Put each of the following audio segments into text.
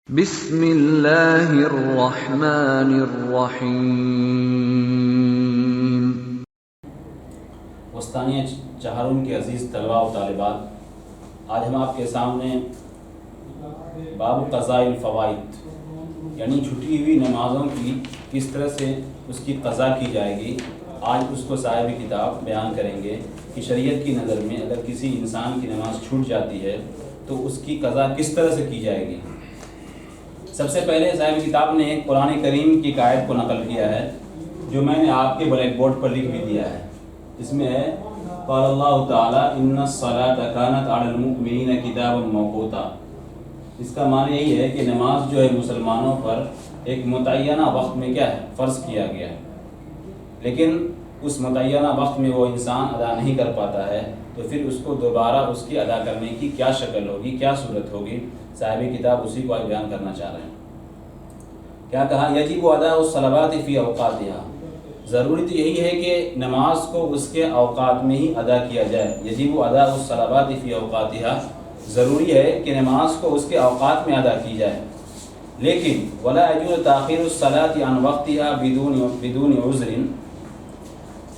بسم اللہ الرحمن الرحیم۔ وسطانیہ چہارم کے عزیز طلباء و طالبات، آج ہم آپ کے سامنے باب قضاء الفوائد یعنی چھٹی ہوئی نمازوں کی کس طرح سے اس کی قضا کی جائے گی، آج اس کو صاحب کتاب بیان کریں گے کہ شریعت کی نظر میں اگر کسی انسان کی نماز چھوٹ جاتی ہے تو اس کی قضا کس طرح سے کی جائے گی۔ سب سے پہلے صاحب کتاب نے ایک قرآن کریم کی آیت کو نقل کیا ہے جو میں نے آپ کے بلیک بورڈ پر لکھ بھی دیا ہے، جس میں ہے قال اللہ تعالی ان الصلاۃ کانت علی المؤمنین کتابا موقوتا۔ اس کا معنی یہی ہے کہ نماز جو ہے مسلمانوں پر ایک متعینہ وقت میں کیا ہے فرض کیا گیا ہے، لیکن اس متعینہ وقت میں وہ انسان ادا نہیں کر پاتا ہے تو پھر اس کو دوبارہ اس کی ادا کرنے کی کیا شکل ہوگی، کیا صورت ہوگی، صاحب کتاب اسی کو آج بیان کرنا چاہ رہے ہیں۔ کیا کہا؟ یجب اداء الصلوات فی اوقاتها، ضروری تو یہی ہے کہ نماز کو اس کے اوقات میں ہی ادا کیا جائے۔ یجب اداء الصلوات فی اوقاتها، ضروری ہے کہ نماز کو اس کے اوقات میں ادا کی جائے، لیکن ولا یجوز تاخیر الصلاۃ عن وقتها بدون عذر،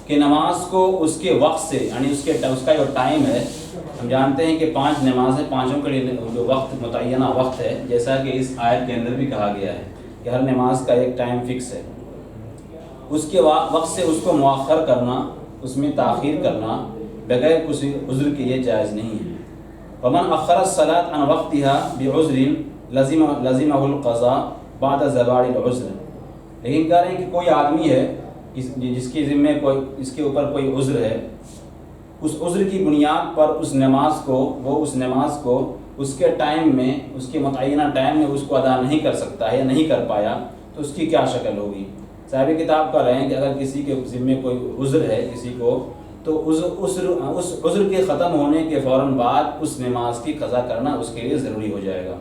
کہ نماز کو اس کے وقت سے یعنی اس کا جو ٹائم ہے، ہم جانتے ہیں کہ 5 نمازیں، پانچوں کے لیے جو وقت متعینہ وقت ہے، جیسا کہ اس آیت کے اندر بھی کہا گیا ہے کہ ہر نماز کا ایک ٹائم فکس ہے، اس کے وقت سے اس کو مؤخر کرنا، اس میں تاخیر کرنا بغیر کسی عذر کے یہ جائز نہیں ہے۔ ومن اخر الصلاۃ عن وقتها بعذر لزمه القضاء بعد زوال العذر، لیکن کہہ رہے ہیں کہ کوئی آدمی ہے جس کے ذمے اس کے اوپر کوئی عذر ہے، اس عذر کی بنیاد پر اس نماز کو اس کے ٹائم میں، اس کے متعینہ ٹائم میں اس کو ادا نہیں کر سکتا ہے یا نہیں کر پایا تو اس کی کیا شکل ہوگی۔ صاحب کتاب کہہ رہے ہیں کہ اگر کسی کے ذمے کوئی عذر ہے کسی کو، تو اس عذر کے ختم ہونے کے فوراً بعد اس نماز کی قضا کرنا اس کے لیے ضروری ہو جائے گا۔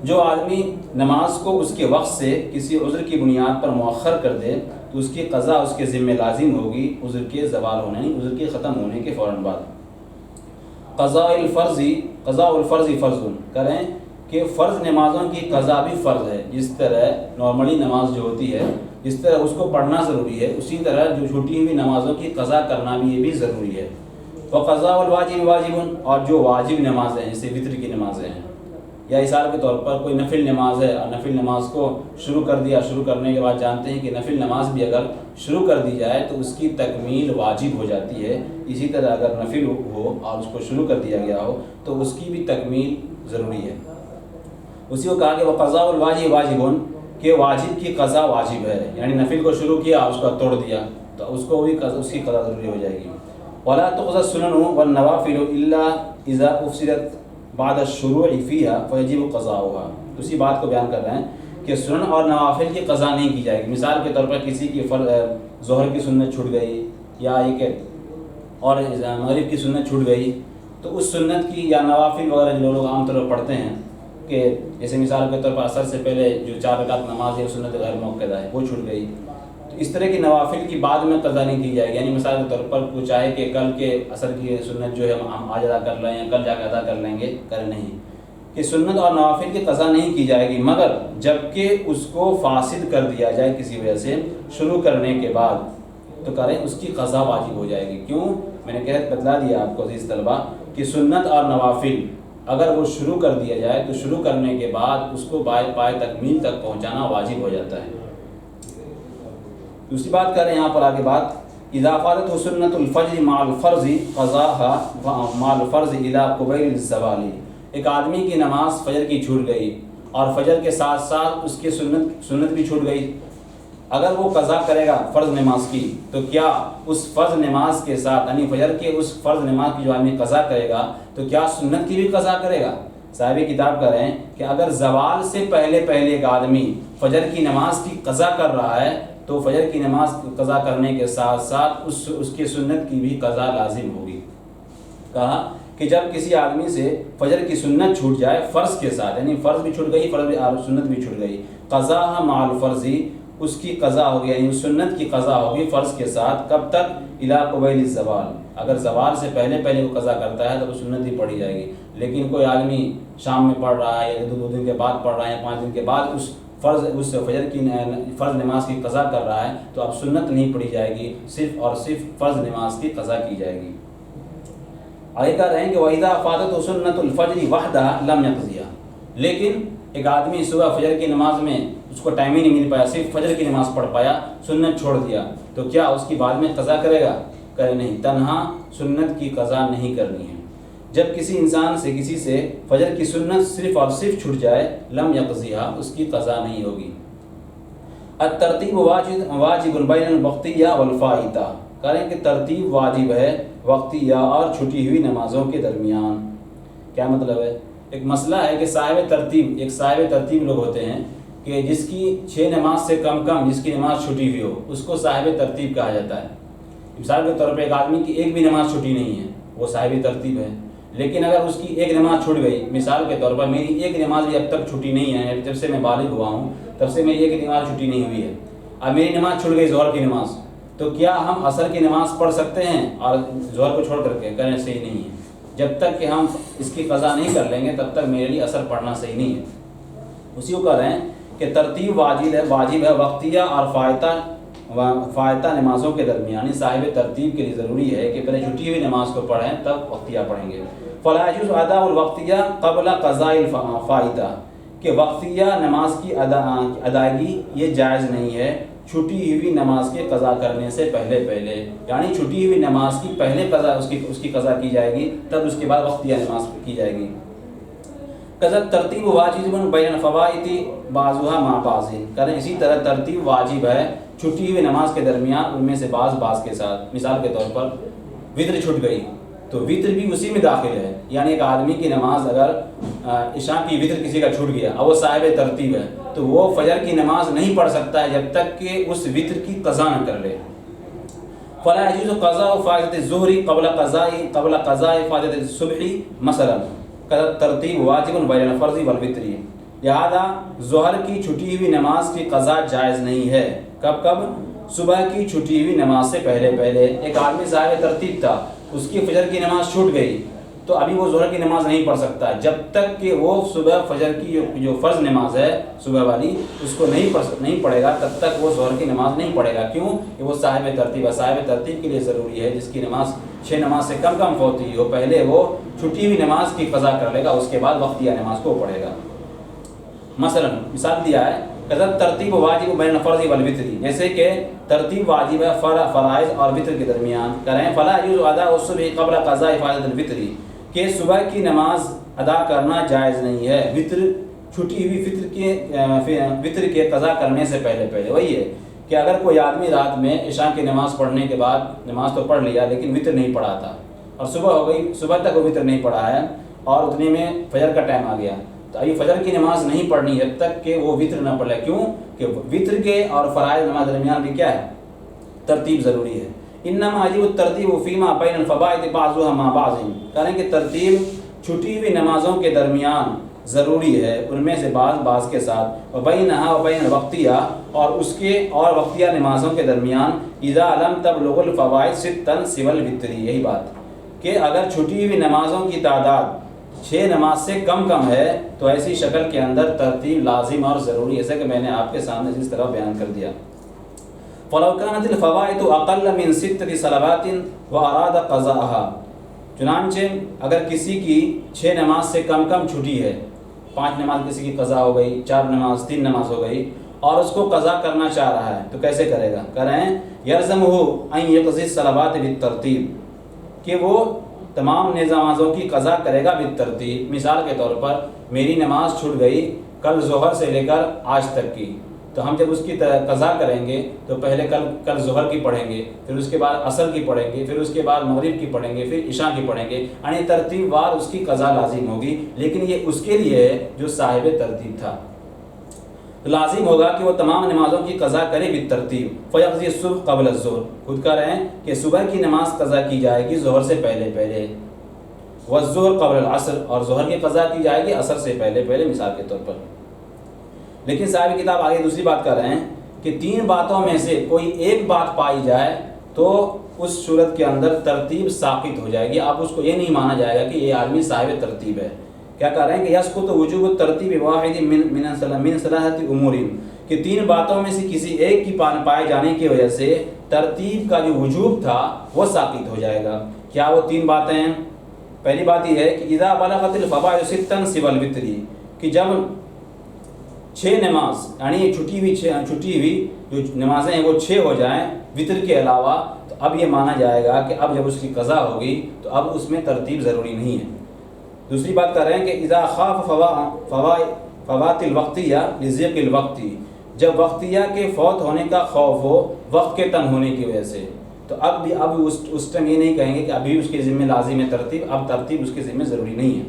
جو آدمی نماز کو اس کے وقت سے کسی عذر کی بنیاد پر مؤخر کر دے تو اس کی قضا اس کے ذمہ لازم ہوگی عذر کے زوال ہونے، عذر کے ختم ہونے کے فوراً بعد۔ قضاء الفرض فرض، کریں کہ فرض نمازوں کی قضا بھی فرض ہے، جس طرح نارملی نماز جو ہوتی ہے جس طرح اس کو پڑھنا ضروری ہے، اسی طرح جو چھوٹی ہوئی نمازوں کی قضا کرنا بھی یہ بھی ضروری ہے۔ وقضاء الواجب واجب، اور جو واجب نمازیں ہیں جیسے وطر کی نمازیں ہیں، یا مثال کے طور پر کوئی نفل نماز ہے اور نفل نماز کو شروع کر دیا، شروع کرنے کے بعد جانتے ہیں کہ نفل نماز بھی اگر شروع کر دی جائے تو اس کی تکمیل واجب ہو جاتی ہے، اسی طرح اگر نفل ہو اور اس کو شروع کر دیا گیا ہو تو اس کی بھی تکمیل ضروری ہے۔ اسی کو کہا کہ وقضاء الواجب واجب، کہ واجب کی قضا واجب ہے، یعنی نفل کو شروع کیا اور اس کو توڑ دیا تو اس کو بھی اس کی قضا ضروری ہو جائے گی۔ ولا تقضى السنن والنوافل الا اذا افسدت بعد الشروع فيها فيجب قضاؤها، اسی بات کو بیان کر رہے ہیں کہ سنن اور نوافل کی قضا نہیں کی جائے گی۔ مثال کے طور پر کسی کی ظہر کی سنت چھوٹ گئی یا یہ کہ اور مغرب کی سنت چھوٹ گئی تو اس سنت کی یا نوافل وغیرہ جو لوگ عام طور پر پڑھتے ہیں، کہ جیسے مثال کے طور پر عصر سے پہلے جو 4 رکعت نماز ہے سنت غیر موقعہ ہے وہ چھوٹ گئی، تو اس طرح کی نوافل کی بعد میں قضا نہیں کی جائے گی۔ یعنی مثال کے طور پر کوئی چاہے کہ کل کے عصر کی سنت جو ہے ہم آج ادا کر لیں یا کل جا کے ادا کر لیں گے، نہیں، کہ سنت اور نوافل کی قضا نہیں کی جائے گی مگر جب کہ اس کو فاسد کر دیا جائے کسی وجہ سے شروع کرنے کے بعد، تو کریں اس کی قضا واجب ہو جائے گی۔ کیوں؟ میں نے کہہ بتلا دیا آپ کو عزیز طلبہ کہ سنت اور نوافل اگر وہ شروع کر دیا جائے تو شروع کرنے کے بعد اس کو پائے تکمیل تک پہنچانا واجب ہو جاتا ہے۔ دوسری بات کر رہے ہیں یہاں پر آگے بات، اذا فاتت سنت الفجر مع الفرض قضاها مع الفرض الى قبیل الزوال، ایک آدمی کی نماز فجر کی چھوٹ گئی اور فجر کے ساتھ ساتھ اس کی سنت بھی چھوٹ گئی، اگر وہ قضا کرے گا فرض نماز کی تو کیا اس فرض نماز کے ساتھ یعنی فجر کے اس فرض نماز کی جو آدمی قضا کرے گا تو کیا سنت کی بھی قضا کرے گا؟ صاحب کتاب کہہ رہے ہیں کہ اگر زوال سے پہلے ایک آدمی فجر کی نماز کی قضا کر رہا ہے تو فجر کی نماز قضا کرنے کے ساتھ ساتھ اس کی سنت کی بھی قضا لازم ہوگی۔ کہا کہ جب کسی آدمی سے فجر کی سنت چھوٹ جائے فرض کے ساتھ، یعنی فرض بھی چھوٹ گئی، فرض بھی سنت بھی چھوٹ گئی، قضا مع الفرض، اس کی قضا ہوگی، یعنی سنت کی قضا ہوگی فرض کے ساتھ. کب تک؟ الی قبیل الزوال. اگر زوال سے پہلے پہلے وہ قضا کرتا ہے تو وہ سنت ہی پڑھی جائے گی. لیکن کوئی آدمی شام میں پڑھ رہا ہے یا 2 دن کے بعد پڑھ رہا ہے یا 5 دن کے بعد اس فجر کی فرض نماز کی قضا کر رہا ہے تو اب سنت نہیں پڑھی جائے گی، صرف اور صرف فرض نماز کی قضا کی جائے گی. آگے کہہ رہے ہیں کہ وَإِذَا فَاتَتْهُ سُنَّةُ الْفَجْرِ وَحْدَهَا لَمْ يَقْضِيهَا. لیکن ایک آدمی صبح فجر کی نماز میں اس کو ٹائم ہی نہیں مل پایا، صرف فجر کی نماز پڑھ پایا، سنت چھوڑ دیا، تو کیا اس کی بعد میں قضا کرے گا؟ کرے نہیں، تنہا سنت کی قضا نہیں کرنی ہے. جب کسی انسان سے کسی سے فجر کی سنت صرف اور صرف چھوٹ جائے لم یقضیہا، اس کی قضا نہیں ہوگی. الترتیب واجب بین الوقتیہ والفائتہ. کریں کہ ترتیب واجب ہے وقتیہ اور چھٹی ہوئی نمازوں کے درمیان. کیا مطلب ہے؟ ایک مسئلہ ہے کہ صاحب ترتیب لوگ ہوتے ہیں کہ جس کی 6 نماز سے کم جس کی نماز چھٹی ہوئی ہو اس کو صاحب ترتیب کہا جاتا ہے. مثال کے طور پہ ایک آدمی کی ایک بھی نماز چھٹی نہیں ہے، وہ صاحب ترتیب ہے. لیکن اگر اس کی ایک نماز چھوٹ گئی، مثال کے طور پر میری ایک نماز بھی اب تک چھٹی نہیں ہے، جب سے میں بالغ ہوا ہوں تب سے میری ایک نماز چھٹی نہیں ہوئی ہے، اب میری نماز چھوٹ گئی ظہر کی نماز، تو کیا ہم عصر کی نماز پڑھ سکتے ہیں اور ظہر کو چھوڑ کر کے؟ کہنا صحیح نہیں ہے. جب تک کہ ہم اس کی قضا نہیں کر لیں گے تب تک میرے لیے عصر پڑھنا صحیح نہیں ہے. اسی کو کہہ رہے ہیں کہ ترتیب واجب ہے وقتیہ اور فائتہ نمازوں کے درمیان. صاحب ترتیب کے لیے ضروری ہے کہ پہلے چھٹی ہوئی نماز کو پڑھیں تب وقتیہ پڑھیں گے. فلا يجوز اداء الوقتیہ قبل قضاء الفائتہ، کہ وقتیہ نماز کی ادائیگی یہ جائز نہیں ہے چھٹی ہوئی نماز کے قضا کرنے سے پہلے. یعنی چھٹی ہوئی نماز کی پہلے قضا اس کی قضا کی جائے گی، تب اس کے بعد وقتیہ نماز کی جائے گی. قضا ترتیب واجب بین الفوائت بعضها مع بعض. کریں اسی طرح ترتیب واجب ہے چھٹی ہوئی نماز کے درمیان ان میں سے بعض کے ساتھ. مثال کے طور پر وتر چھٹ گئی تو وتر بھی اسی میں داخل ہے. یعنی ایک آدمی کی نماز اگر عشاء کی وتر کسی کا چھوٹ گیا اور وہ صاحب ترتیب ہے تو وہ فجر کی نماز نہیں پڑھ سکتا ہے جب تک کہ اس وتر کی قضا نہ کر لے. فلا يجوز قضاء فائدۃ الظہر قبل قضاء فائدۃ الصبح مثلا. ترتیب واجب بین الفرض والوتر. لہذا ظہر کی چھٹی ہوئی نماز کی قضا جائز نہیں ہے. کب؟ صبح کی چھٹی ہوئی نماز سے پہلے. ایک آدمی صاحب ترتیب تھا، اس کی فجر کی نماز چھوٹ گئی تو ابھی وہ ظہر کی نماز نہیں پڑھ سکتا جب تک کہ وہ صبح فجر کی جو فرض نماز ہے صبح والی اس کو نہیں پڑھے گا، تب تک وہ ظہر کی نماز نہیں پڑھے گا. کیوں؟ کہ وہ صاحب ترتیب ہے. صاحب ترتیب کے لیے ضروری ہے جس کی نماز 6 نماز سے کم ہوتی ہو پہلے وہ چھٹی ہوئی نماز کی قضا کر لے گا، اس کے بعد وقتیہ نماز کو پڑھے گا. مثلا مثال دیا ہے ترتیب واجب بین الفرض والوتر، جیسے کہ ترتیب واجب ہے فرائض اور وتر کے درمیان. کریں فلا یجوز اداء الصبح قبل قضاء فائدۃ الوتر، کہ صبح کی نماز ادا کرنا جائز نہیں ہے وتر چھٹی ہوئی وتر کے قضا کرنے سے پہلے. وہی ہے کہ اگر کوئی آدمی رات میں عشاء کی نماز پڑھنے کے بعد نماز تو پڑھ لیا لیکن وتر نہیں پڑھا تھا اور صبح ہو گئی، صبح تک وہ وتر نہیں پڑھا ہے اور اتنے میں فجر کا ٹائم آ گیا، تو ابھی فجر کی نماز نہیں پڑھنی جب تک کہ وہ وتر نہ پڑھ لے. کیوں؟ کہ وتر کے اور فرائض نماز درمیان بھی کیا ہے؟ ترتیب ضروری ہے. انما یجب الترتیب فیما بین الفوائد بعضها مع بعض. کریں کہ ترتیب چھٹی ہوئی نمازوں کے درمیان ضروری ہے، ان میں سے بعض کے ساتھ. وبینها وبین الوقتیہ، اور اس کے اور وقتیہ نمازوں کے درمیان اذا لم تبلغ الفوائد ستا سوى الوتر. یہی بات کہ اگر چھٹی ہوئی نمازوں کی تعداد 6 نماز سے کم ہے تو ایسی شکل کے اندر ترتیب لازم اور ضروری، ایسا کہ میں نے آپ کے سامنے اس طرح بیان کر دیا. فلو كانت الفوائد اقل من 6 صلوات واراد قضاءها. چنانچہ اگر کسی کی 6 نماز سے کم چھٹی ہے، 5 نماز کسی کی قضا ہو گئی، 4 نماز 3 نماز ہو گئی اور اس کو قضا کرنا چاہ رہا ہے تو کیسے کرے گا؟ کریں یلزمہ ان یقضی الصلوات بالترتیب، کہ وہ تمام نمازوں کی قضا کرے گا بالترتیب. مثال کے طور پر میری نماز چھوٹ گئی کل ظہر سے لے کر آج تک کی، تو ہم جب اس کی قضا کریں گے تو پہلے کل ظہر کی پڑھیں گے، پھر اس کے بعد عصر کی پڑھیں گے، پھر اس کے بعد مغرب کی پڑھیں گے، پھر عشاء کی پڑھیں گے. یعنی ترتیب وار اس کی قضا لازم ہوگی، لیکن یہ اس کے لیے ہے جو صاحب ترتیب تھا. لازم ہوگا کہ وہ تمام نمازوں کی قضا کرے بالترتیب. فیقضی الصبح قبل الظہر، خود کہہ رہے ہیں کہ صبح کی نماز قضا کی جائے گی ظہر سے پہلے. والظہر قبل العصر، اور ظہر کی قضا کی جائے گی عصر سے پہلے مثال کے طور پر. لیکن صاحب کتاب آگے دوسری بات کر رہے ہیں کہ 3 باتوں میں سے کوئی ایک بات پائی جائے تو اس صورت کے اندر ترتیب ساقط ہو جائے گی. اب اس کو یہ نہیں مانا جائے گا کہ یہ آدمی صاحب ترتیب ہے. کیا کہہ رہے ہیں کہ یسقط وجوب الترتیب واحد من ثلاثه امور، کہ 3 باتوں میں سے کسی ایک کی پائے جانے کی وجہ سے ترتیب کا جو وجوب تھا وہ ساقط ہو جائے گا. کیا وہ 3 باتیں ہیں؟ پہلی بات یہ ہے کہ اذا بلغت الفوائد ستا سوى الوتر، کہ جب 6 نماز یعنی چھٹی ہوئی جو نمازیں ہیں وہ 6 ہو جائیں وطر کے علاوہ، تو اب یہ مانا جائے گا کہ اب جب اس کی قضا ہوگی تو اب اس میں ترتیب ضروری نہیں ہے. دوسری بات کر رہے ہیں کہ اذا خاف فوات الوقتیہ لضیق الوقت، جب وقتیہ کے فوت ہونے کا خوف ہو وقت کے تنگ ہونے کی وجہ سے، تو اب اس ٹائم یہ نہیں کہیں گے کہ ابھی اس کے ذمہ لازم ہے ترتیب، اب ترتیب اس کے ذمہ ضروری نہیں ہے.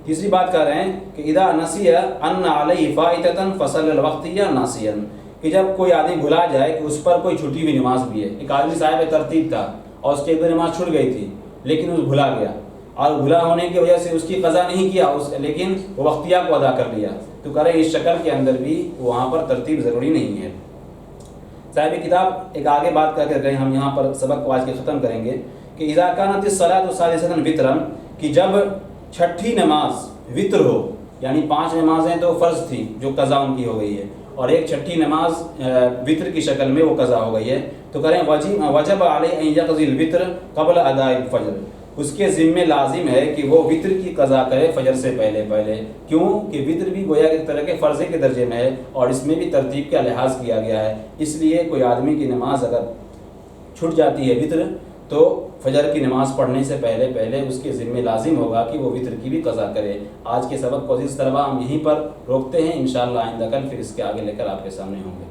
تیسری بات کر رہے ہیں کہ اذا نسی ان علیہ فائتۃ فصلی الوقتیہ ناسیا، کہ جب کوئی آدمی بھلا جائے کہ اس پر کوئی چھٹی ہوئی نماز بھی ہے. ایک آدمی صاحب ترتیب تھا اور اس کی ایک نماز چھوٹ گئی تھی لیکن وہ بھلا گیا، اور بھلا ہونے کی وجہ سے اس کی قضا نہیں کیا لیکن وہ وقتیہ کو ادا کر لیا، تو کہہ رہے ہیں اس شکل کے اندر بھی وہاں پر ترتیب ضروری نہیں ہے. صاحب کتاب ایک آگے بات کر کے ہم یہاں پر سبق کو آج کے ختم کریں گے کہ اذا کانت الصلاۃ الثالثۃ وطرا، کہ جب 6ٹھی نماز وطر ہو، یعنی 5 نمازیں تو فرض تھی جو قضا ان کی ہو گئی ہے اور ایک 6ٹھی نماز وطر کی شکل میں وہ قضا ہو گئی ہے، تو کریں وجب علیہ ان یقضی الوطر قبل اداء الفجر، اس کے ذمہ لازم ہے کہ وہ وطر کی قضا کرے فجر سے پہلے. کیوں کہ وطر بھی گویا ایک طرح کے فرض کے درجے میں ہے اور اس میں بھی ترتیب کا لحاظ کیا گیا ہے. اس لیے کوئی آدمی کی نماز اگر چھٹ جاتی ہے وطر، تو فجر کی نماز پڑھنے سے پہلے اس کے ذمہ لازم ہوگا کہ وہ وطر کی بھی قضا کرے. آج کے سبق کو عزیز طلبہ ہم یہیں پر روکتے ہیں، انشاءاللہ آئندہ کل پھر اس کے آگے لے کر آپ کے سامنے ہوں گے.